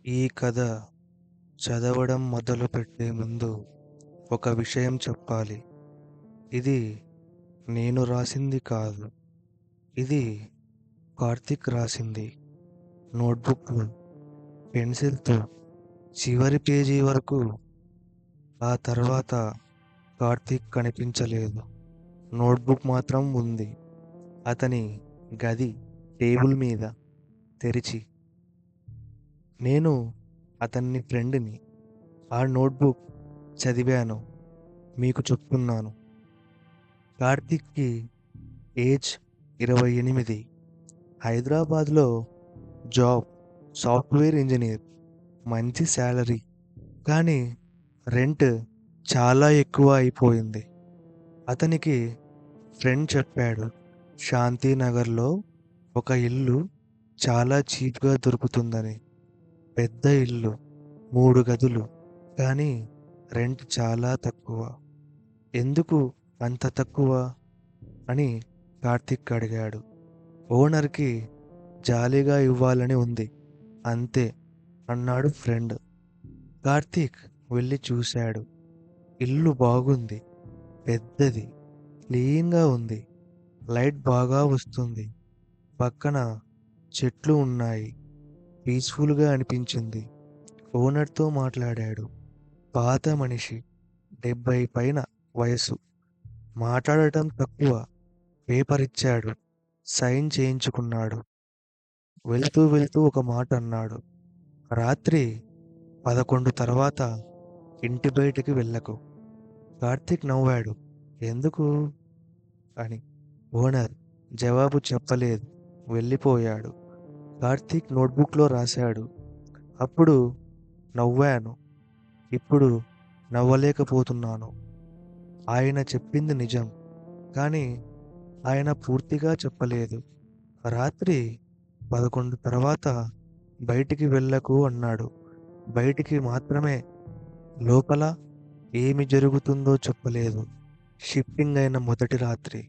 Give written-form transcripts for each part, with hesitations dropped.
ఈ కథ చదవడం మొదలుపెట్టే ముందు ఒక విషయం చెప్పాలి. ఇది నేను రాసింది కాదు. ఇది కార్తీక్ రాసింది. నోట్‌బుక్‌లో పెన్సిల్‌తో చివరి పేజీ వరకు. ఆ తర్వాత కార్తీక్ కనిపించలేదు. నోట్‌బుక్ మాత్రం ఉంది. అతని గది టేబుల్ మీద తెరిచి. నేను అతని ఫ్రెండ్‌ని. ఆ నోట్‌బుక్ చదివాను. మీకు చెప్తున్నాను. కార్తీక్‌కి ఏజ్ 28. హైదరాబాద్‌లో జాబ్ సాఫ్ట్‌వేర్ ఇంజినీర్. మంచి సాలరీ. కానీ రెంట్ చాలా ఎక్కువ అయిపోయింది. అతనికి ఫ్రెండ్ చెప్పాడు. శాంతినగర్‌లో ఒక ఇల్లు చాలా చీప్‌గా దొరుకుతుందని. పెద్ద ఇల్లు, 3 గదులు. కానీ రెంట్ చాలా తక్కువ. ఎందుకు అంత తక్కువ అని కార్తీక్ అడిగాడు. ఓనర్‌కి జాలీగా ఇవ్వాలని ఉంది. అంతే అన్నాడు ఫ్రెండ్. కార్తీక్ వెళ్ళి చూశాడు. ఇల్లు బాగుంది. పెద్దది. క్లీన్‌గా ఉంది. లైట్ బాగా వస్తుంది. పక్కన చెట్లు ఉన్నాయి. పీస్‌ఫుల్‌గా అనిపించింది. ఓనర్‌తో మాట్లాడాడు. పాత మనిషి. 70 పైన వయసు. మాట్లాడటం తక్కువ. పేపర్ ఇచ్చాడు. సైన్ చేయించుకున్నాడు. వెళ్తూ వెళ్తూ ఒక మాట అన్నాడు. రాత్రి 11 తర్వాత ఇంటి బయటికి వెళ్ళకు. కార్తీక్ నవ్వాడు. ఎందుకు అని. ఓనర్ జవాబు చెప్పలేదు. వెళ్ళిపోయాడు. కార్తీక్ నోట్‌బుక్‌లో రాశాడు. అప్పుడు నవ్వాను. ఇప్పుడు నవ్వలేకపోతున్నాను. ఆయన చెప్పింది నిజం. కానీ ఆయన పూర్తిగా చెప్పలేదు. రాత్రి 11 తర్వాత బయటికి వెళ్ళకు అన్నాడు. బయటికి మాత్రమే. లోపల ఏమి జరుగుతుందో చెప్పలేదు. షిఫ్టింగ్ అయిన మొదటి రాత్రి.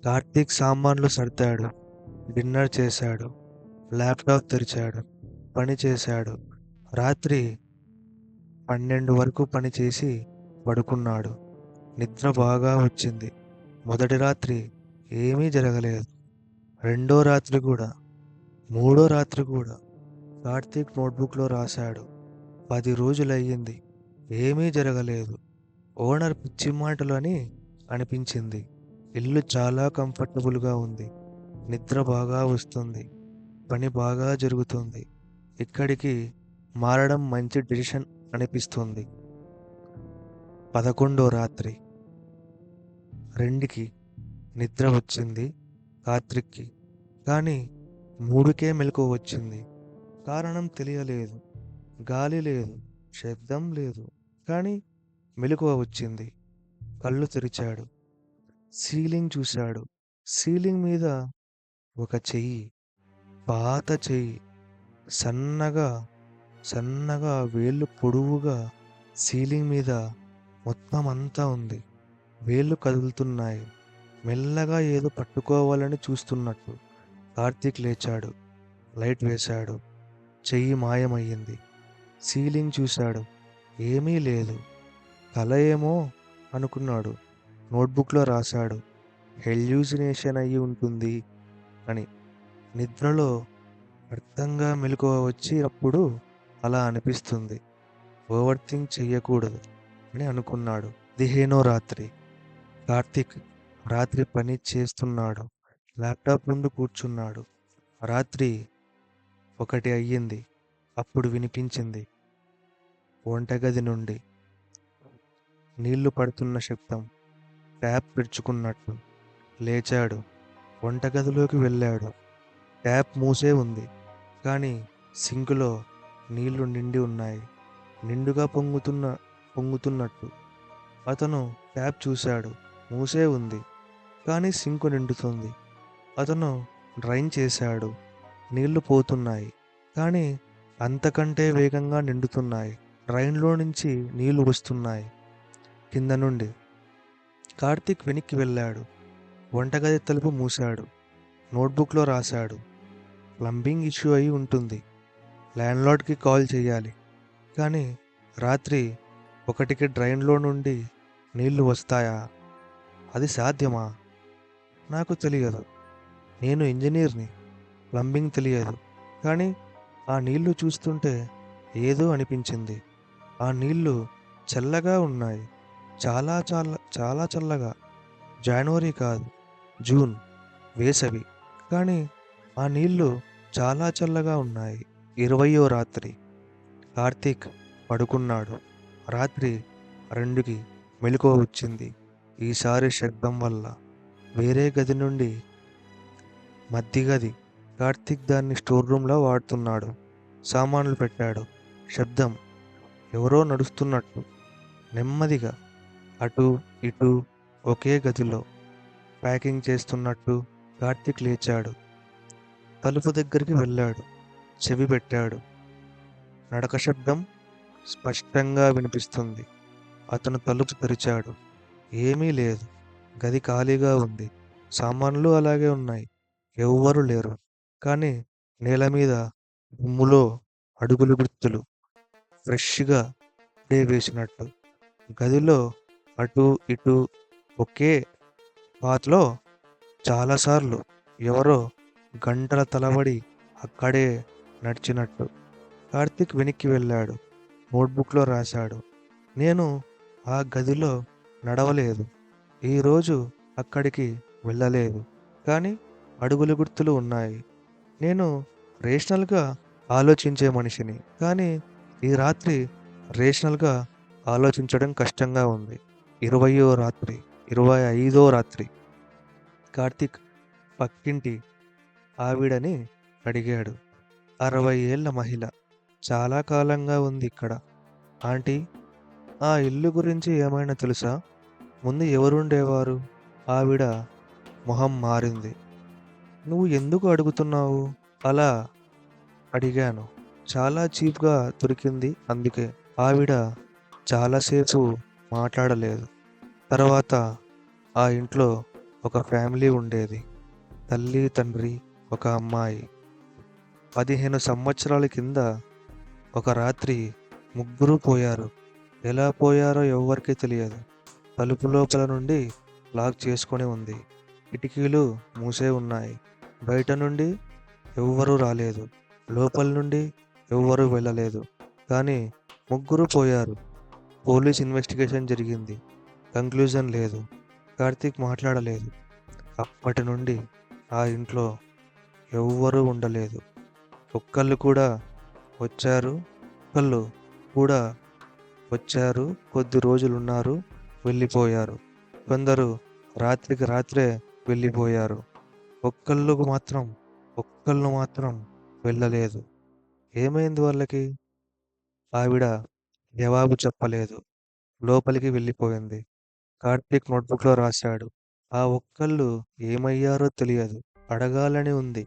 కార్తీక్ సామాన్లు సర్దాడు. డిన్నర్ చేశాడు. ల్యాప్‌టాప్ తెరిచాడు. పని చేశాడు. రాత్రి 12 వరకు పని చేసి పడుకున్నాడు. నిద్ర బాగా వచ్చింది. మొదటి రాత్రి ఏమీ జరగలేదు. రెండో రాత్రి గూడా, మూడో రాత్రి గూడా. కార్తీక్ నోట్‌బుక్‌లో రాశాడు. 10 రోజులయ్యింది. ఏమీ జరగలేదు. ఓనర్ పిచ్చి మాటలు అని అనిపించింది. ఇల్లు చాలా కంఫర్టబుల్‌గా ఉంది. నిద్ర బాగా వస్తుంది. పని బాగా జరుగుతుంది. ఇక్కడికి మారడం మంచి డెసిషన్ అనిపిస్తుంది. 11 రాత్రి. 2కి నిద్ర వచ్చింది కార్తీక్‌కి. కానీ 3కే మెలకువ వచ్చింది. కారణం తెలియలేదు. గాలి లేదు. శబ్దం లేదు. కానీ మెలకువ వచ్చింది. కళ్ళు తెరిచాడు. సీలింగ్ చూశాడు. సీలింగ్ మీద ఒక చెయ్యి. పాత చెయ్యి. సన్నగా, సన్నగా వేళ్ళు పొడవుగా సీలింగ్ మీద మొత్తం అంతా ఉంది. వేళ్ళు కదులుతున్నాయి. మెల్లగా ఏదో పట్టుకోవాలని చూస్తున్నట్టు. కార్తీక్ లేచాడు. లైట్ వేశాడు. చెయ్యి మాయమయ్యింది. సీలింగ్ చూశాడు. ఏమీ లేదు. కల ఏమో అనుకున్నాడు. నోట్‌బుక్‌లో రాశాడు. హెల్యూసినేషన్ అయ్యి ఉంటుంది అని. నిద్రలో అర్థంగా మెలకువ వచ్చినప్పుడు అలా అనిపిస్తుంది. ఓవర్ థింక్ చెయ్యకూడదు అని అనుకున్నాడు. 15 రాత్రి. కార్తీక్ రాత్రి పని చేస్తున్నాడు. ల్యాప్‌టాప్ ముందు కూర్చున్నాడు. రాత్రి 1 అయ్యింది. అప్పుడు వినిపించింది వంటగది నుండి నీళ్లు పడుతున్న శబ్దం. ట్యాప్ తెరుచుకున్నట్టు. లేచాడు. వంటగదిలోకి వెళ్ళాడు. ట్యాప్ మూసే ఉంది. కానీ సింక్‌లో నీళ్లు నిండి ఉన్నాయి. నిండుగా పొంగుతున్నట్టు. అతను ట్యాప్ చూశాడు. మూసే ఉంది. కానీ సింకు నిండుతుంది. అతను డ్రైన్ చేశాడు. నీళ్లు పోతున్నాయి. కానీ అంతకంటే వేగంగా నిండుతున్నాయి. డ్రైన్‌లో నుంచి నీళ్లు వస్తున్నాయి. కింద నుండి. కార్తీక్ వెనక్కి వెళ్ళాడు. వంటగది తలుపు మూశాడు. నోట్‌బుక్‌లో రాశాడు. ప్లంబింగ్ ఇష్యూ అయి ఉంటుంది. ల్యాండ్‌లార్డ్‌కి కాల్ చేయాలి. కానీ రాత్రి 1కి డ్రైన్‌లో నుండి నీళ్లు వస్తాయా? అది సాధ్యమా? నాకు తెలియదు. నేను ఇంజినీర్‌ని. ప్లంబింగ్ తెలియదు. కానీ ఆ నీళ్లు చూస్తుంటే ఏదో అనిపించింది. ఆ నీళ్లు చల్లగా ఉన్నాయి. చాలా చల్లగా. జాన్వరి కాదు. జూన్, వేసవి. కానీ ఆ నీళ్లు చాలా చల్లగా ఉన్నాయి. 20వ రాత్రి. కార్తీక్ పడుకున్నాడు. రాత్రి 2కి మెలకువ వచ్చింది. ఈసారి శబ్దం వల్ల. వేరే గది నుండి మధ్య గది. కార్తీక్ దాన్ని స్టోర్ రూమ్‌లో వాడుతున్నాడు. సామాన్లు పెట్టాడు. శబ్దం. ఎవరో నడుస్తున్నట్టు. నెమ్మదిగా. అటూ, ఇటూ ఒకే గదిలో. ప్యాకింగ్ చేస్తున్నట్టు. కార్తీక్ లేచాడు. తలుపు దగ్గరికి వెళ్ళాడు. చెవి పెట్టాడు. నడక శబ్దం స్పష్టంగా వినిపిస్తుంది. అతను తలుపు తెరిచాడు. ఏమీ లేదు. గది ఖాళీగా ఉంది. సామాన్లు అలాగే ఉన్నాయి. ఎవ్వరూ లేరు. కానీ నేల మీద దుమ్ములో అడుగులు గుర్తులు. ఫ్రెష్‌గా వేసినట్టు. గదిలో అటూ ఇటూ ఒకే పాత్లో చాలాసార్లు ఎవరో గంటల తరబడి అక్కడే నడిచినట్టు. కార్తీక్ వెనక్కి వెళ్ళాడు. నోట్‌బుక్‌లో రాశాడు. నేను ఆ గదిలో నడవలేదు. ఈరోజు అక్కడికి వెళ్ళలేదు. కానీ అడుగుల గుర్తులు ఉన్నాయి. నేను రేషనల్‌గా ఆలోచించే మనిషిని. కానీ ఈ రాత్రి రేషనల్‌గా ఆలోచించడం కష్టంగా ఉంది. 20వ రాత్రి. 25వ రాత్రి. కార్తీక్ పక్కింటి ఆవిడని అడిగాడు. 60 ఏళ్ల మహిళ. చాలా కాలంగా ఉంది ఇక్కడ. ఆంటీ, ఆ ఇల్లు గురించి ఏమైనా తెలుసా? ముందు ఎవరుండేవారు? ఆవిడ మొహం మారింది. నువ్వు ఎందుకు అడుగుతున్నావు? అలా అడిగాను. చాలా చీప్‌గా దొరికింది అందుకే. ఆవిడ చాలాసేపు మాట్లాడలేదు. తర్వాత ఆ ఇంట్లో ఒక ఫ్యామిలీ ఉండేది. తల్లి, తండ్రి, ఒక అమ్మాయి. 15 సంవత్సరాల కింద ఒక రాత్రి ముగ్గురూ పోయారు. ఎలా పోయారో ఎవ్వరికీ తెలియదు. తలుపు లోపల నుండి లాక్ చేసుకొని ఉంది. కిటికీలు మూసే ఉన్నాయి. బయట నుండి ఎవ్వరూ రాలేదు. లోపల నుండి ఎవ్వరూ వెళ్ళలేదు. కానీ ముగ్గురు పోయారు. పోలీస్ ఇన్వెస్టిగేషన్ జరిగింది. కంక్లూజన్ లేదు. కార్తీక్ మాట్లాడలేదు. అప్పటి నుండి ఆ ఇంట్లో ఎవ్వరూ ఉండలేదు. ఒక్కళ్ళు కూడా వచ్చారు. ఒక్కళ్ళు కూడా వచ్చారు. కొద్ది రోజులున్నారు. వెళ్ళిపోయారు. కొందరు రాత్రికి రాత్రే వెళ్ళిపోయారు. ఒక్కళ్ళు మాత్రం వెళ్ళలేదు. ఏమైంది వాళ్ళకి? ఆవిడ జవాబు చెప్పలేదు. లోపలికి వెళ్ళిపోయింది. కార్తీక్ నోట్‌బుక్‌లో రాశాడు. ఆ ఒక్కళ్ళు ఏమయ్యారో తెలియదు. అడగాలని ఉంది.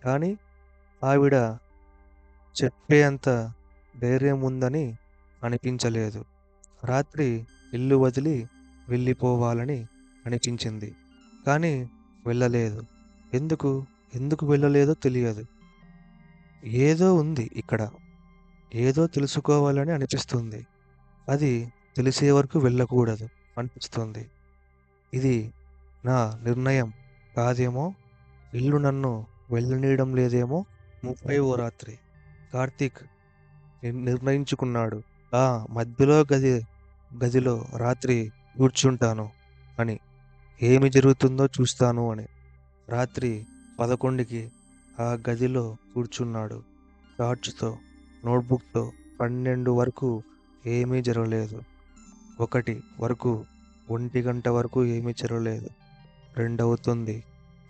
కానీ ఆవిడ చెప్పే అంత ధైర్యం ఉందని అనిపించలేదు. రాత్రి ఇల్లు వదిలి వెళ్ళిపోవాలని అనిపించింది. కానీ వెళ్ళలేదు. ఎందుకు? ఎందుకు వెళ్ళలేదో తెలియదు. ఏదో ఉంది ఇక్కడ. ఏదో తెలుసుకోవాలని అనిపిస్తుంది. అది తెలిసే వరకు వెళ్ళకూడదు అనిపిస్తుంది. ఇది నా నిర్ణయం కాదేమో. ఇల్లు నన్ను వెళ్ళనీయడం లేదేమో. 30వ రాత్రి. కార్తీక్ నిర్ణయించుకున్నాడు. ఆ మధ్యలో గదిలో రాత్రి కూర్చుంటాను అని. ఏమి జరుగుతుందో చూస్తాను అని. రాత్రి 11కి ఆ గదిలో కూర్చున్నాడు. టార్చ్‌తో, నోట్‌బుక్‌తో. 12 వరకు ఏమీ జరగలేదు. 1 వరకు, 1 గంట వరకు ఏమీ జరగలేదు. 2 అవుతుంది.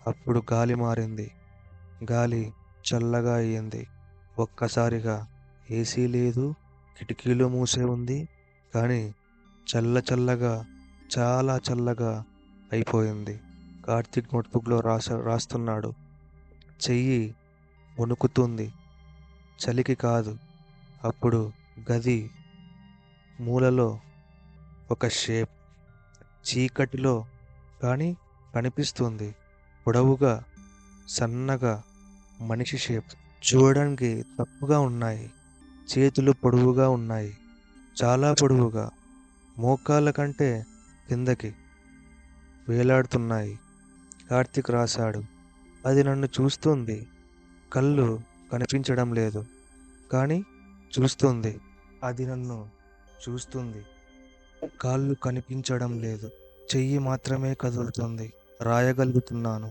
అప్పుడు గాలి మారింది. గాలి చల్లగా అయ్యింది. ఒక్కసారిగా ఏసీ లేదు. కిటికీలు మూసే ఉంది. కానీ చల్లగా, చాలా చల్లగా అయిపోయింది. కార్తీక్ నోట్‌బుక్‌లో రాస్తున్నాడు. చెయ్యి వణుకుతుంది. చలికి కాదు. అప్పుడు గది మూలలో ఒక షేప్. చీకటిలో కానీ కనిపిస్తుంది. పొడవుగా, సన్నగా మనిషి షేప్. చూడడానికి తప్పుగా ఉన్నాయి. చేతులు పొడవుగా ఉన్నాయి. చాలా పొడవుగా. మోకాళ్ళ కంటే కిందకి వేలాడుతున్నాయి. కార్తీక్ రాశాడు. అది నన్ను చూస్తుంది. కళ్ళు కనిపించడం లేదు. కానీ చూస్తుంది. అది నన్ను చూస్తుంది. కాళ్ళు కనిపించడం లేదు. చెయ్యి మాత్రమే కదులుతుంది. రాయగలుగుతున్నాను.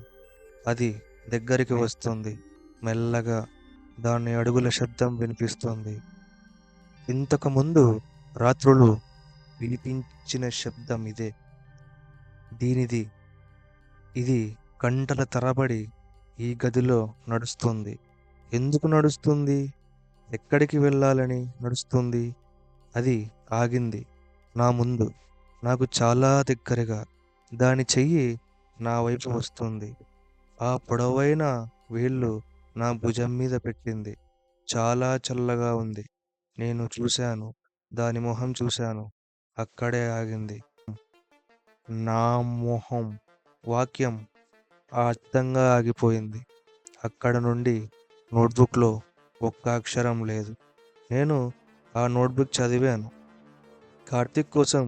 అది దగ్గరికి వస్తుంది. మెల్లగా దాని అడుగుల శబ్దం వినిపిస్తుంది. ఇంతకుముందు రాత్రులు వినిపించిన శబ్దం ఇదే. దీనిది. ఇది గంటల తరబడి ఈ గదిలో నడుస్తుంది. ఎందుకు నడుస్తుంది? ఎక్కడికి వెళ్ళాలని నడుస్తుంది? అది ఆగింది నా ముందు. నాకు చాలా దగ్గరగా. దాని చెయ్యి నా వైపు వస్తుంది. ఆ పొడవైన వేళ్ళు నా భుజం మీద పెట్టింది. చాలా చల్లగా ఉంది. నేను చూశాను. దాని మొహం చూశాను. అక్కడే ఆగింది. నా మొహం. వాక్యం అర్థంగా ఆగిపోయింది. అక్కడ నుండి నోట్బుక్లో ఒక్క అక్షరం లేదు. నేను ఆ నోట్బుక్ చదివాను. కార్తీక్ కోసం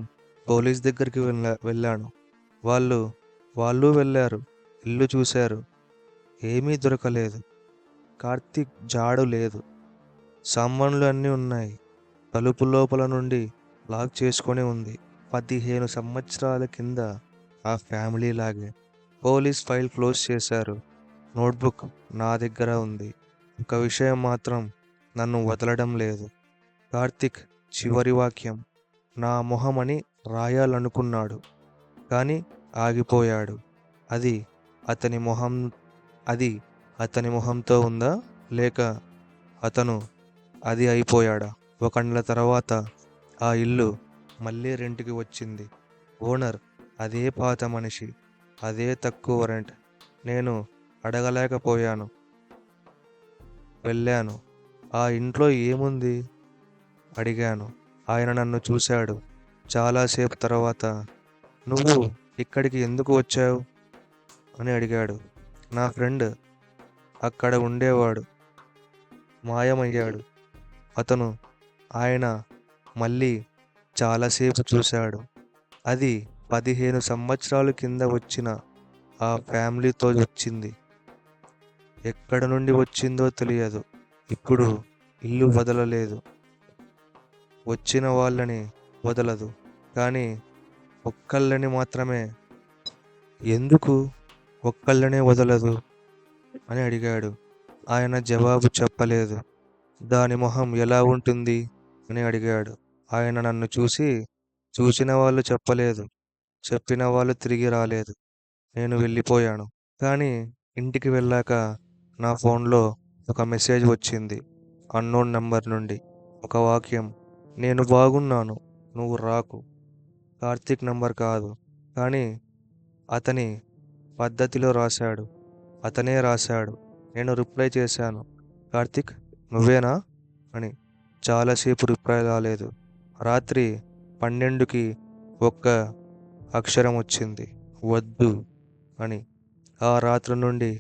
పోలీస్ దగ్గరికి వెళ్ళాను. వాళ్ళు వెళ్ళారు. ఇల్లు చూశారు. ఏమీ దొరకలేదు. కార్తీక్ జాడు లేదు. సామాన్లు అన్నీ ఉన్నాయి. తలుపు లోపల నుండి లాక్ చేసుకొని ఉంది. 15 సంవత్సరాల కింద ఆ ఫ్యామిలీ లాగే. పోలీస్ ఫైల్ క్లోజ్ చేశారు. నోట్బుక్ నా దగ్గర ఉంది. ఒక విషయం మాత్రం నన్ను వదలడం లేదు. కార్తీక్ చివరి వాక్యం నా మొహమని రాయాలనుకున్నాడు. కానీ ఆగిపోయాడు. అది అతని మొహం అది అతని మొహంతో ఉందా, లేక అతను అది అయిపోయాడా? 1 నెల తర్వాత ఆ ఇల్లు మళ్ళీ రెంట్కి వచ్చింది. ఓనర్ అదే పాత మనిషి. అదే తక్కువ రెంట్. నేను అడగలేకపోయాను. వెళ్ళాను. ఆ ఇంట్లో ఏముంది అడిగాను. ఆయన నన్ను చూశాడు. చాలాసేపు తర్వాత నువ్వు ఇక్కడికి ఎందుకు వచ్చావు అని అడిగాడు. నా ఫ్రెండ్ అక్కడ ఉండేవాడు. మాయమయ్యాడు. అతను ఆయన మళ్ళీ చాలాసేపు చూశాడు. అది 15 సంవత్సరాల కింద వచ్చిన ఆ ఫ్యామిలీతో వచ్చింది. ఎక్కడ నుండి వచ్చిందో తెలియదు. ఇప్పుడు ఇల్లు వదలలేదు. వచ్చిన వాళ్ళని వదలదు. కానీ ఒక్కళ్ళని మాత్రమే. ఎందుకు ఒక్కళ్ళనే వదలదు అని అడిగాడు. ఆయన జవాబు చెప్పలేదు. దాని మొహం ఎలా ఉంటుంది అని అడిగాడు. ఆయన నన్ను చూసిన వాళ్ళు చెప్పలేదు. చెప్పిన వాళ్ళు తిరిగి రాలేదు. నేను వెళ్ళిపోయాను. కానీ ఇంటికి వెళ్ళాక నా ఫోన్లో ఒక మెసేజ్ వచ్చింది. అన్నోన్ నంబర్ నుండి. ఒక వాక్యం. నేను బాగున్నాను, నువ్వు రాకు. కార్తీక్ నంబర్ కాదు. కానీ అతని పద్ధతిలో రాశాడు. అతనే రాశాడు. నేను రిప్లై చేశాను. కార్తీక్ నువ్వేనా అని. చాలాసేపు రిప్లై రాలేదు. రాత్రి 12కి ఒక్క అక్షరం వచ్చింది. వద్దు అని. ఆ రాత్రి నుండి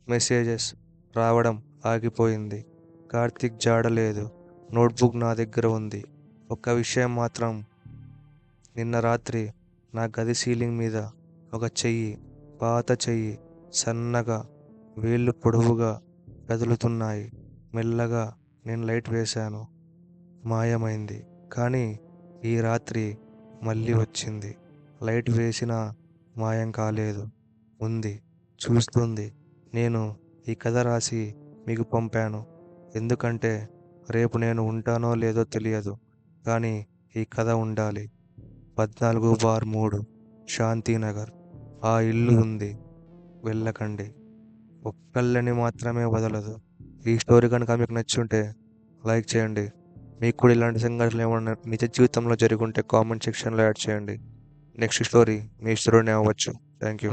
మెసేజెస్ రావడం ఆగిపోయింది. కార్తీక్ జాడలేదు. నోట్బుక్ నా దగ్గర ఉంది. ఒక్క విషయం మాత్రం, నిన్న రాత్రి నా గది సీలింగ్ మీద ఒక చెయ్యి, పాత చెయ్యి, సన్నగా, వేళ్ళు పొడవుగా కదులుతున్నాయి. మెల్లగా నేను లైట్ వేశాను. మాయమైంది. కానీ ఈ రాత్రి మళ్ళీ వచ్చింది. లైట్ వేసినా మాయం కాలేదు. ఉంది. చూస్తుంది. నేను ఈ కథ రాసి మీకు పంపాను. ఎందుకంటే రేపు నేను ఉంటానో లేదో తెలియదు. కానీ ఈ కథ ఉండాలి. 14/3 శాంతినగర్. ఆ ఇల్లు ఉంది. వెళ్ళకండి. ఒక్కళ్ళని మాత్రమే వదలదు. ఈ స్టోరీ కనుక మీకు నచ్చుంటే లైక్ చేయండి. మీకు కూడా ఇలాంటి సంఘటనలు ఏమన్నా నిజ జీవితంలో జరుగుంటే కామెంట్ సెక్షన్లో యాడ్ చేయండి. నెక్స్ట్ స్టోరీ మీ స్టోరీనే అవ్వచ్చు. Thank you.